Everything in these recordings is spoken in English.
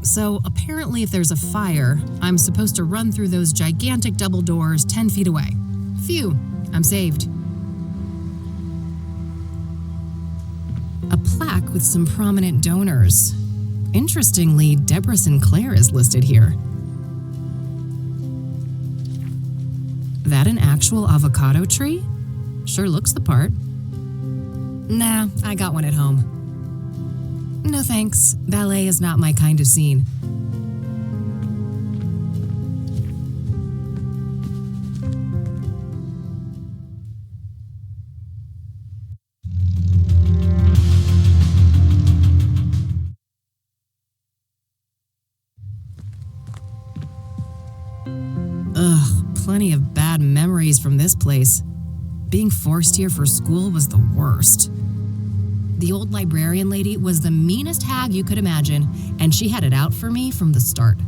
So apparently if there's a fire, I'm supposed to run through those gigantic double doors 10 feet away. Phew, I'm saved. A plaque with some prominent donors. Interestingly, Deborah Sinclair is listed here. That an actual avocado tree? Sure looks the part. Nah, I got one at home. No thanks, ballet is not my kind of scene. Ugh, plenty of bad memories from this place. Being forced here for school was the worst. The old librarian lady was the meanest hag you could imagine, and she had it out for me from the start.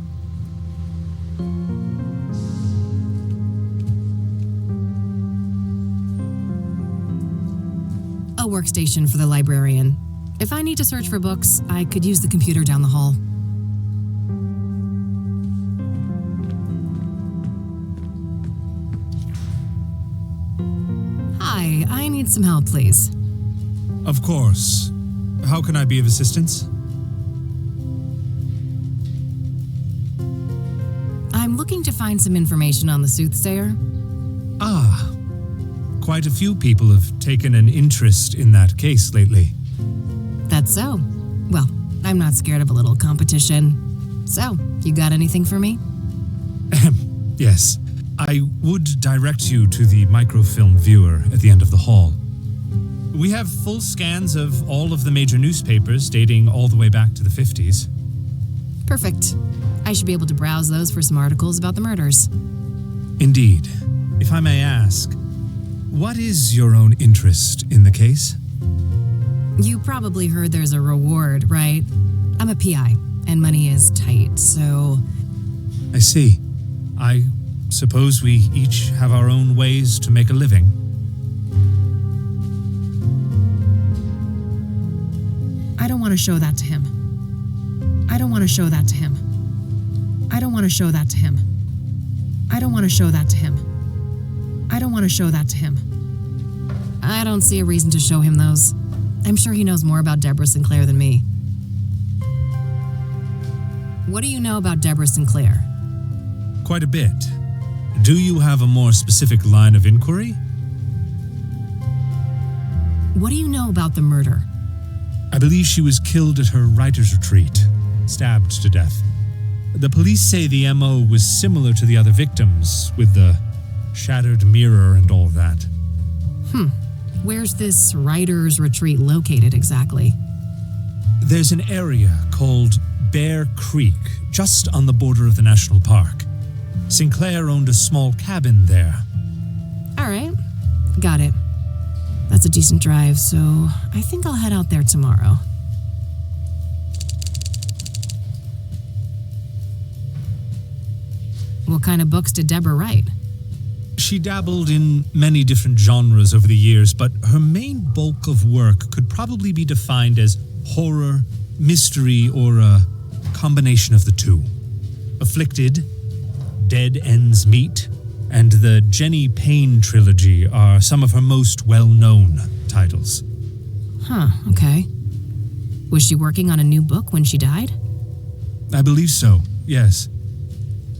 A workstation for the librarian. If I need to search for books, I could use the computer down the hall. Hi, I need some help, please. Of course. How can I be of assistance? I'm looking to find some information on the Soothsayer. Ah, quite a few people have taken an interest in that case lately. That's so. Well, I'm not scared of a little competition. So, you got anything for me? Yes, I would direct you to the microfilm viewer at the end of the hall. We have full scans of all of the major newspapers dating all the way back to the 50s. Perfect. I should be able to browse those for some articles about the murders. Indeed. If I may ask, what is your own interest in the case? You probably heard there's a reward, right? I'm a PI, and money is tight, so... I see. I suppose we each have our own ways to make a living. I don't want to show that to him. I don't want to show that to him. I don't want to show that to him. I don't want to show that to him. I don't want to show that to him. I don't see a reason to show him those. I'm sure he knows more about Deborah Sinclair than me. What do you know about Deborah Sinclair? Quite a bit. Do you have a more specific line of inquiry? What do you know about the murder? I believe she was killed at her writer's retreat, stabbed to death. The police say the MO was similar to the other victims, with the shattered mirror and all that. Where's this writer's retreat located exactly? There's an area called Bear Creek, just on the border of the national park. Sinclair owned a small cabin there. All right, got it. That's a decent drive, so I think I'll head out there tomorrow. What kind of books did Deborah write? She dabbled in many different genres over the years, but her main bulk of work could probably be defined as horror, mystery, or a combination of the two. Afflicted, Dead Ends Meet, and the Jenny Payne trilogy are some of her most well-known titles. Huh, okay. Was she working on a new book when she died? I believe so, yes.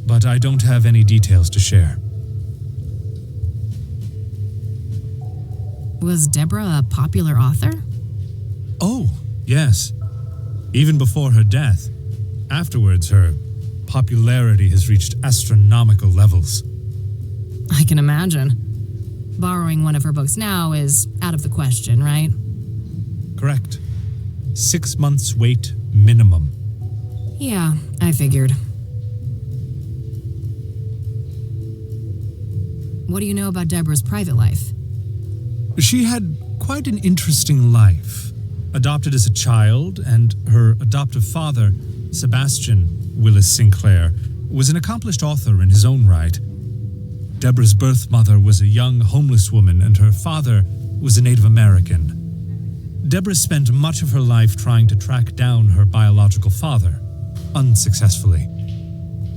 But I don't have any details to share. Was Deborah a popular author? Oh, yes. Even before her death. Afterwards, her popularity has reached astronomical levels. I can imagine. Borrowing one of her books now is out of the question, right? Correct. 6 months wait minimum. Yeah, I figured. What do you know about Deborah's private life? She had quite an interesting life. Adopted as a child, and her adoptive father, Sebastian Willis Sinclair, was an accomplished author in his own right. Deborah's birth mother was a young homeless woman, and her father was a Native American. Deborah spent much of her life trying to track down her biological father. unsuccessfully.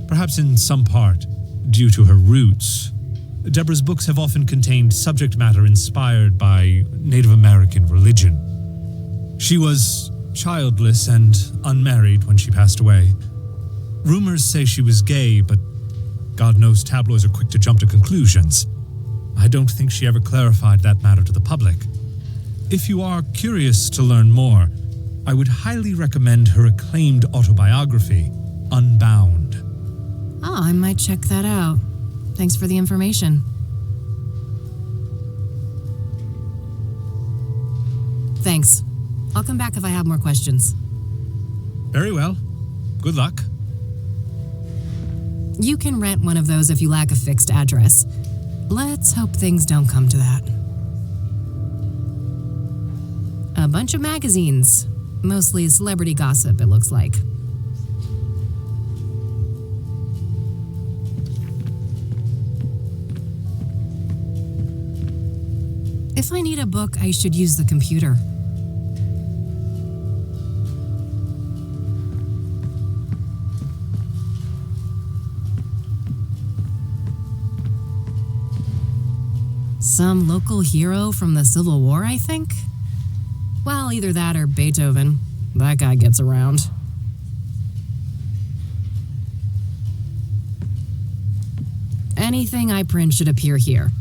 Perhaps in some part, due to her roots, Deborah's books have often contained subject matter inspired by Native American religion. She was childless and unmarried when she passed away. Rumors say she was gay, but God knows tabloids are quick to jump to conclusions. I don't think she ever clarified that matter to the public. If you are curious to learn more, I would highly recommend her acclaimed autobiography, Unbound. Oh, I might check that out. Thanks for the information. Thanks. I'll come back if I have more questions. Very well. Good luck. You can rent one of those if you lack a fixed address. Let's hope things don't come to that. A bunch of magazines. Mostly celebrity gossip, it looks like. If I need a book, I should use the computer. Some local hero from the Civil War, I think? Well, either that or Beethoven. That guy gets around. Anything I print should appear here.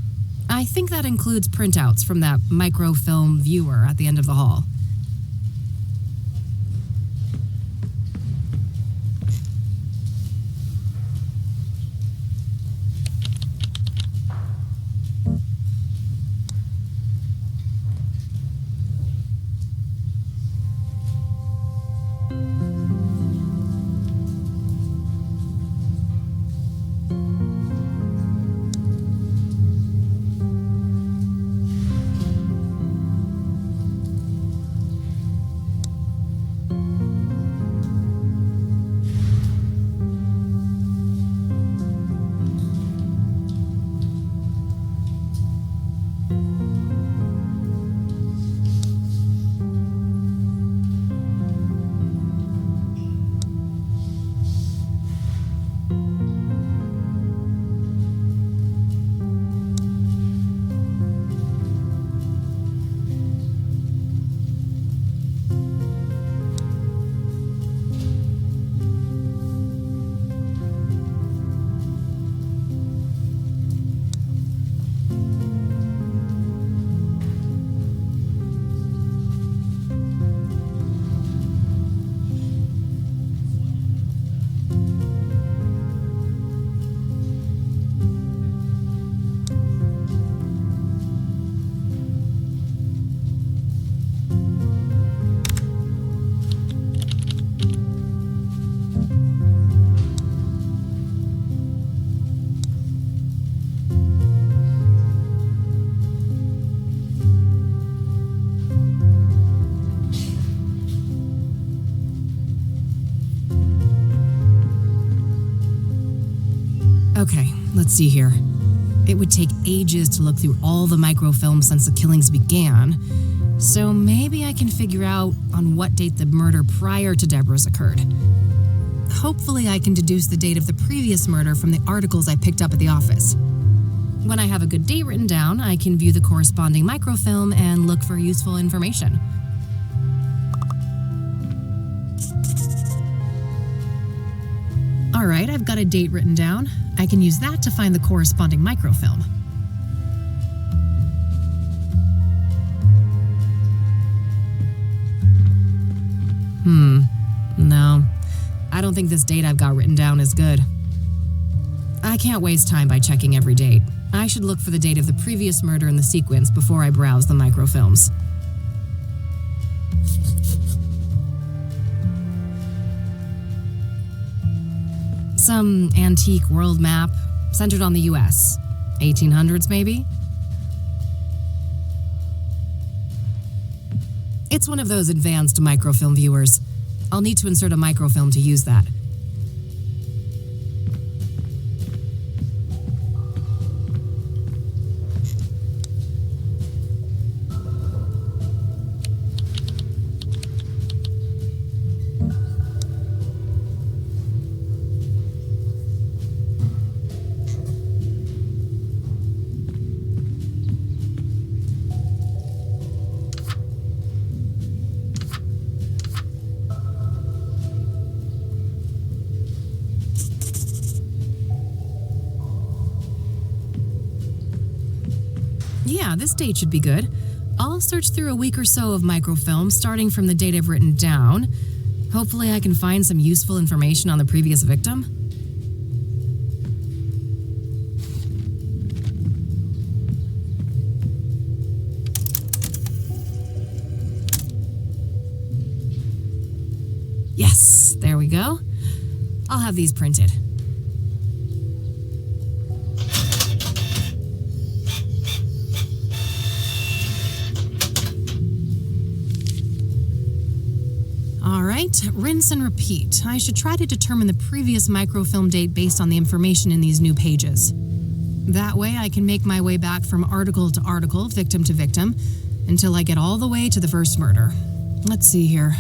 I think that includes printouts from that microfilm viewer at the end of the hall. Okay, let's see here. It would take ages to look through all the microfilms since the killings began, so maybe I can figure out on what date the murder prior to Deborah's occurred. Hopefully I can deduce the date of the previous murder from the articles I picked up at the office. When I have a good date written down, I can view the corresponding microfilm and look for useful information. All right, I've got a date written down. I can use that to find the corresponding microfilm. No. I don't think this date I've got written down is good. I can't waste time by checking every date. I should look for the date of the previous murder in the sequence before I browse the microfilms. Some antique world map, centered on the US. 1800s, maybe? It's one of those advanced microfilm viewers. I'll need to insert a microfilm to use that. Yeah, this date should be good. I'll search through a week or so of microfilm, starting from the date I've written down. Hopefully I can find some useful information on the previous victim. Yes, there we go. I'll have these printed. Alright, rinse and repeat. I should try to determine the previous microfilm date based on the information in these new pages. That way I can make my way back from article to article, victim to victim, until I get all the way to the first murder. Let's see here.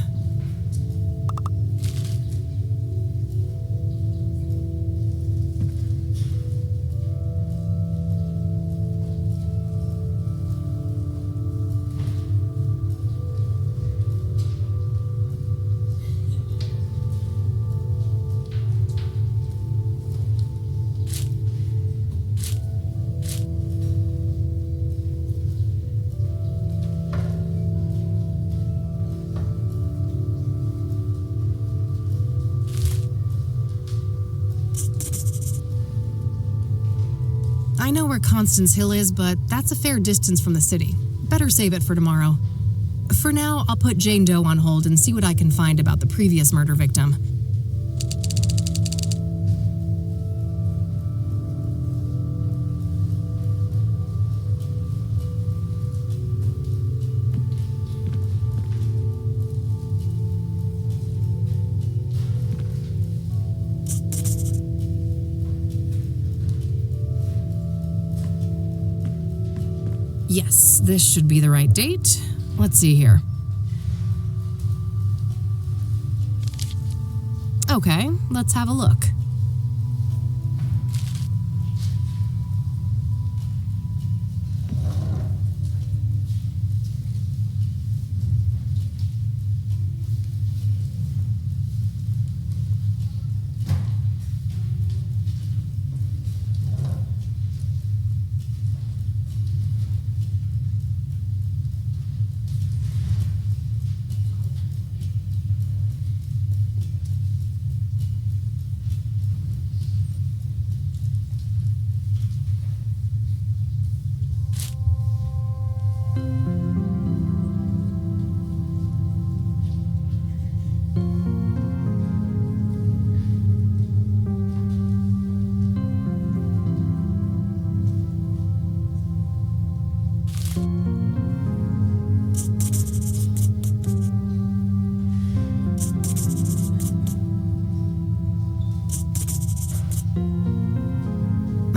I know where Constance Hill is, but that's a fair distance from the city. Better save it for tomorrow. For now, I'll put Jane Doe on hold and see what I can find about the previous murder victim. Yes, this should be the right date. Let's see here. Okay, let's have a look.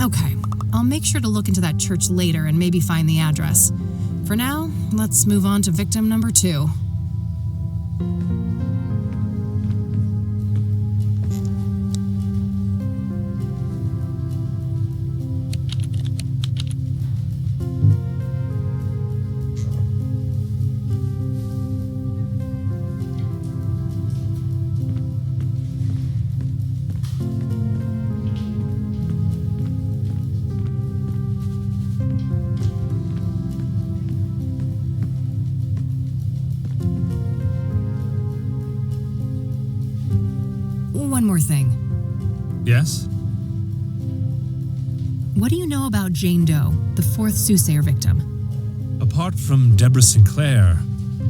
Okay, I'll make sure to look into that church later and maybe find the address. For now, let's move on to victim number 2. One more thing. Yes? What do you know about Jane Doe, the 4th Soothsayer victim? Apart from Deborah Sinclair,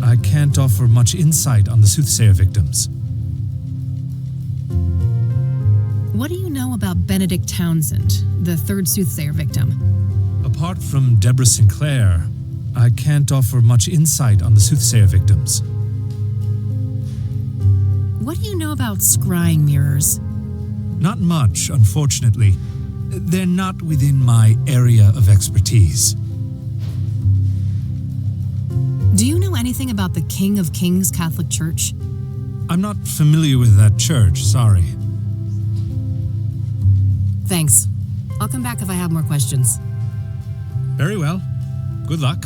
I can't offer much insight on the Soothsayer victims. What do you know about Benedict Townsend, the 3rd Soothsayer victim? Apart from Deborah Sinclair, I can't offer much insight on the Soothsayer victims. What do you know about scrying mirrors? Not much, unfortunately. They're not within my area of expertise. Do you know anything about the King of Kings Catholic Church? I'm not familiar with that church, sorry. Thanks. I'll come back if I have more questions. Very well. Good luck.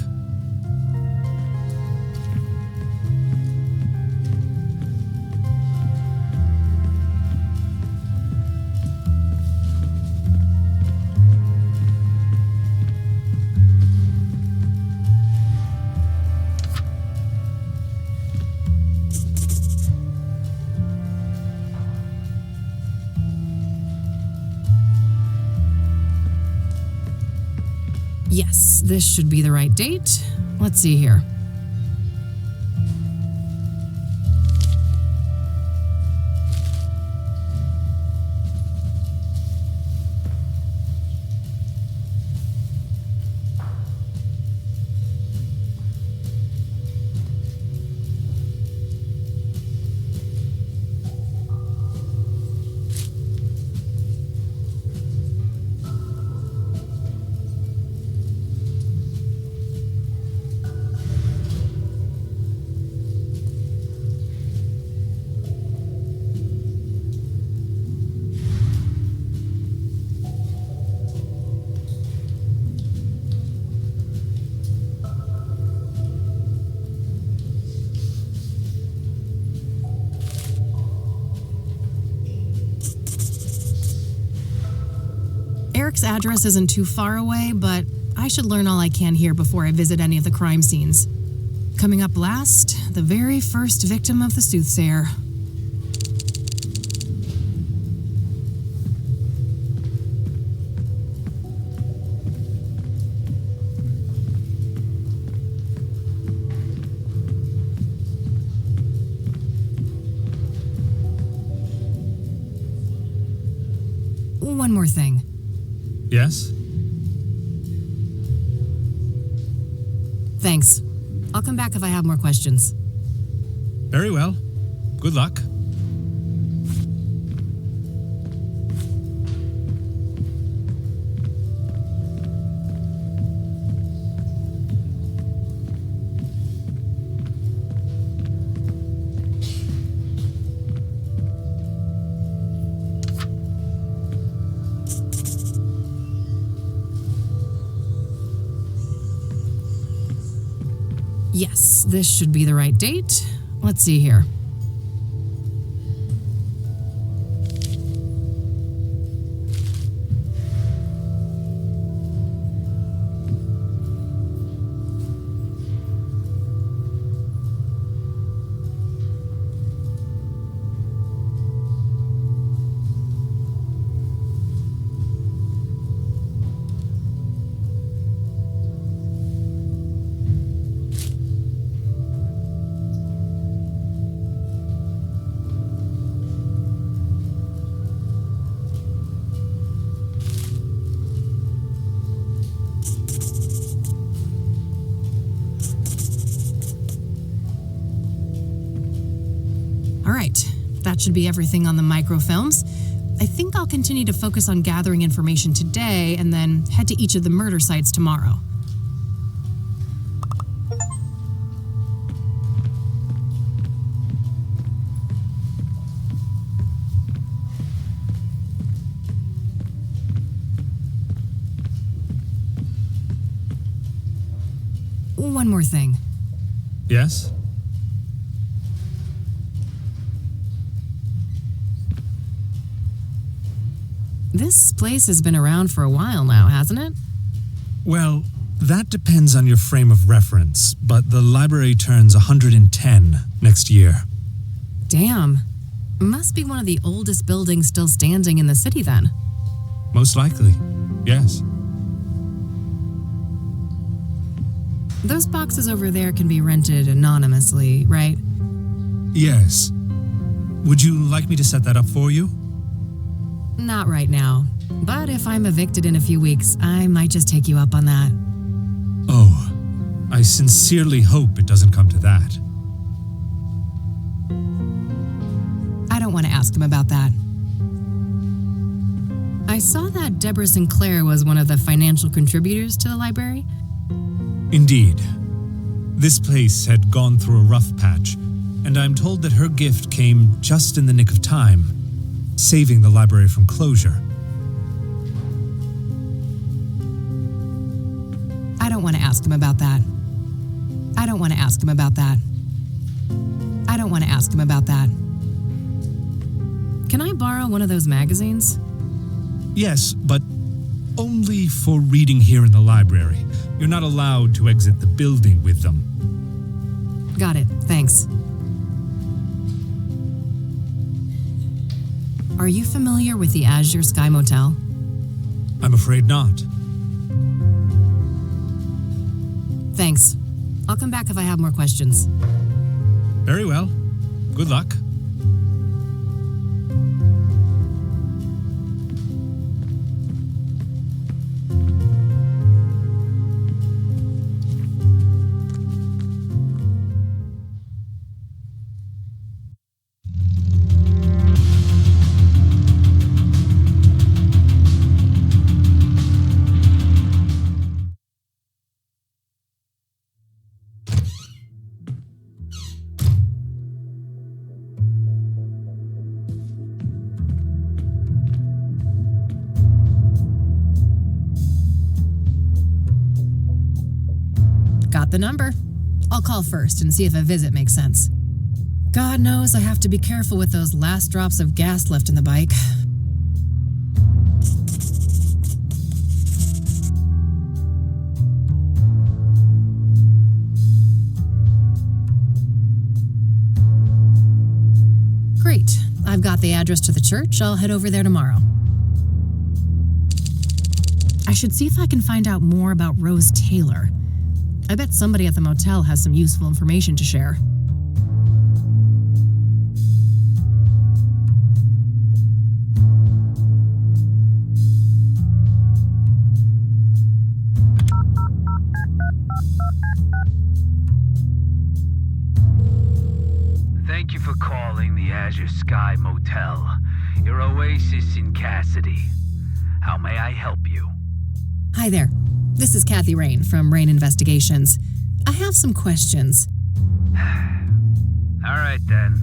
Yes, this should be the right date. Let's see here. Eric's address isn't too far away, but I should learn all I can here before I visit any of the crime scenes. Coming up last, the very first victim of the Soothsayer. One more thing. Yes? Thanks. I'll come back if I have more questions. Very well. Good luck. Yes, this should be the right date. Let's see here. All right, that should be everything on the microfilms. I think I'll continue to focus on gathering information today and then head to each of the murder sites tomorrow. One more thing. Yes? This place has been around for a while now, hasn't it? Well, that depends on your frame of reference, but the library turns 110 next year. Damn. Must be one of the oldest buildings still standing in the city then. Most likely, yes. Those boxes over there can be rented anonymously, right? Yes. Would you like me to set that up for you? Not right now. But if I'm evicted in a few weeks, I might just take you up on that. Oh, I sincerely hope it doesn't come to that. I don't want to ask him about that. I saw that Deborah Sinclair was one of the financial contributors to the library. Indeed. This place had gone through a rough patch, and I'm told that her gift came just in the nick of time, saving the library from closure. I don't want to ask him about that. I don't want to ask him about that. I don't want to ask him about that. Can I borrow one of those magazines? Yes, but only for reading here in the library. You're not allowed to exit the building with them. Got it, thanks. Are you familiar with the Azure Sky Motel? I'm afraid not. Thanks. I'll come back if I have more questions. Very well. Good luck. Got the number. I'll call first and see if a visit makes sense. God knows I have to be careful with those last drops of gas left in the bike. Great. I've got the address to the church. I'll head over there tomorrow. I should see if I can find out more about Rose Taylor. I bet somebody at the motel has some useful information to share. Thank you for calling the Azure Sky Motel, your oasis in Cassidy. How may I help you? Hi there. This is Kathy Rain from Rain Investigations. I have some questions. All right, then.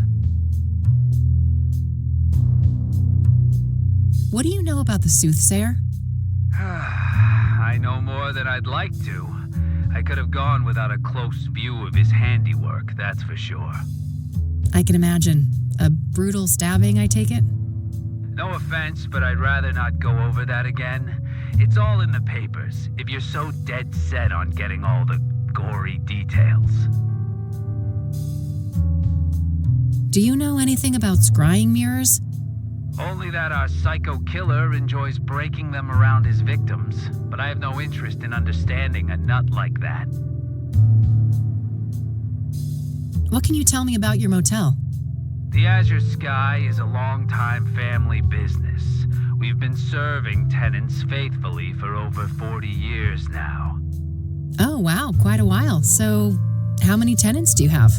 What do you know about the Soothsayer? I know more than I'd like to. I could have gone without a close view of his handiwork, that's for sure. I can imagine. A brutal stabbing, I take it? No offense, but I'd rather not go over that again. It's all in the papers, if you're so dead set on getting all the gory details. Do you know anything about scrying mirrors? Only that our psycho killer enjoys breaking them around his victims, but I have no interest in understanding a nut like that. What can you tell me about your motel? The Azure Sky is a long-time family business. We've been serving tenants faithfully for over 40 years now. Oh, wow, quite a while. So, how many tenants do you have?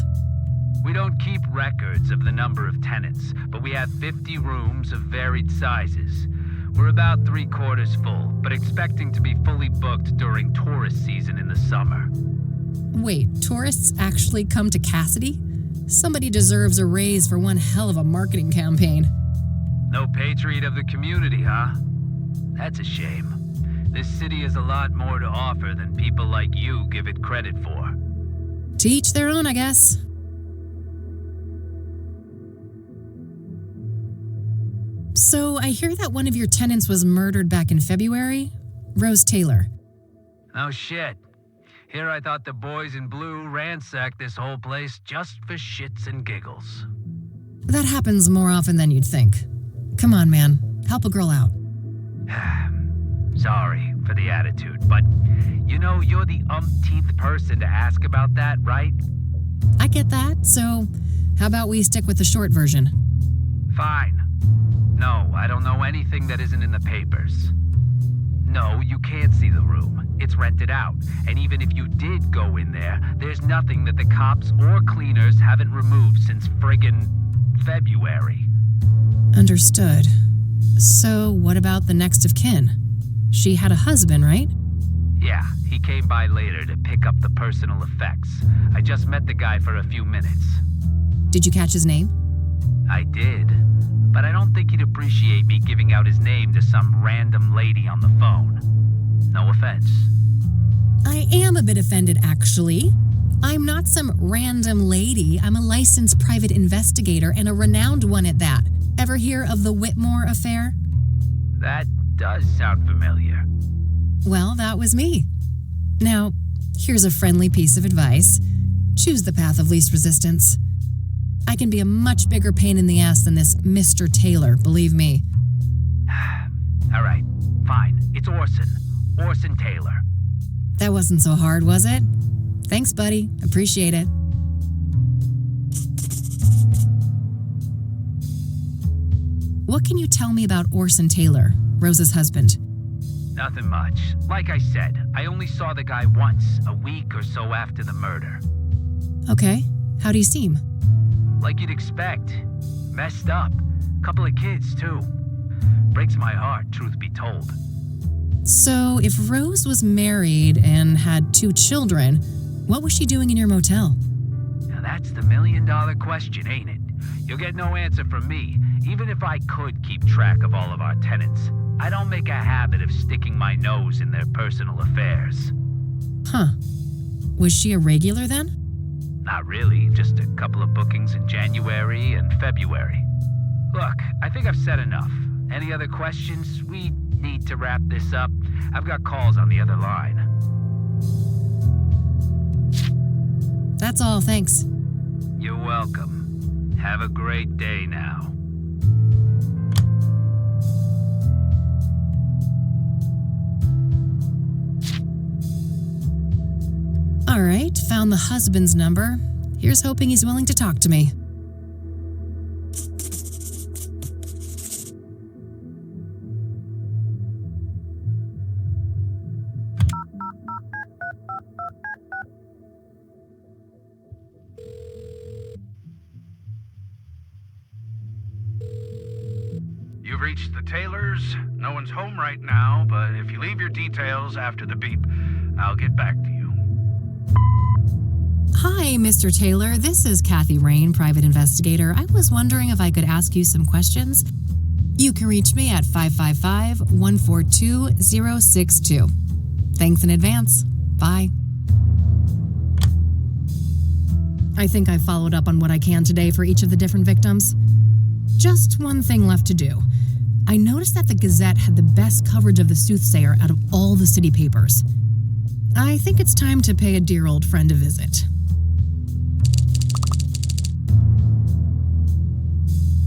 We don't keep records of the number of tenants, but we have 50 rooms of varied sizes. We're about 3/4 full, but expecting to be fully booked during tourist season in the summer. Wait, tourists actually come to Cassidy? Somebody deserves a raise for one hell of a marketing campaign. No patriot of the community, huh? That's a shame. This city has a lot more to offer than people like you give it credit for. To each their own, I guess. So, I hear that one of your tenants was murdered back in February? Rose Taylor. No shit. Here I thought the boys in blue ransacked this whole place just for shits and giggles. That happens more often than you'd think. Come on, man. Help a girl out. Sorry for the attitude, but you know you're the umpteenth person to ask about that, right? I get that, so how about we stick with the short version? Fine. No, I don't know anything that isn't in the papers. No, you can't see the room. It's rented out. And even if you did go in there, there's nothing that the cops or cleaners haven't removed since friggin' February. Understood. So, what about the next of kin? She had a husband, right? Yeah, he came by later to pick up the personal effects. I just met the guy for a few minutes. Did you catch his name? I did, but I don't think he'd appreciate me giving out his name to some random lady on the phone. No offense. I am a bit offended, actually. I'm not some random lady. I'm a licensed private investigator and a renowned one at that. Ever hear of the Whitmore affair? That does sound familiar. Well, that was me. Now, here's a friendly piece of advice. Choose the path of least resistance. I can be a much bigger pain in the ass than this Mr. Taylor, believe me. All right, fine. It's Orson. Orson Taylor. That wasn't so hard, was it? Thanks, buddy. Appreciate it. What can you tell me about Orson Taylor, Rose's husband? Nothing much. Like I said, I only saw the guy once, a week or so after the murder. Okay. How do you seem? Like you'd expect. Messed up. Couple of kids, too. Breaks my heart, truth be told. So, if Rose was married and had 2 children, what was she doing in your motel? Now that's the million-dollar question, ain't it? You'll get no answer from me, even if I could keep track of all of our tenants. I don't make a habit of sticking my nose in their personal affairs. Huh. Was she a regular then? Not really, just a couple of bookings in January and February. Look, I think I've said enough. Any other questions? We need to wrap this up. I've got calls on the other line. That's all, thanks. You're welcome. Have a great day now. All right, found the husband's number. Here's hoping he's willing to talk to me. You've reached the Taylors. No one's home right now, but if you leave your details after the beep, I'll get back to you. Hi, Mr. Taylor. This is Kathy Rain, private investigator. I was wondering if I could ask you some questions. You can reach me at 555-142-062. Thanks in advance. Bye. I think I followed up on what I can today for each of the different victims. Just one thing left to do. I noticed that the Gazette had the best coverage of the Soothsayer out of all the city papers. I think it's time to pay a dear old friend a visit.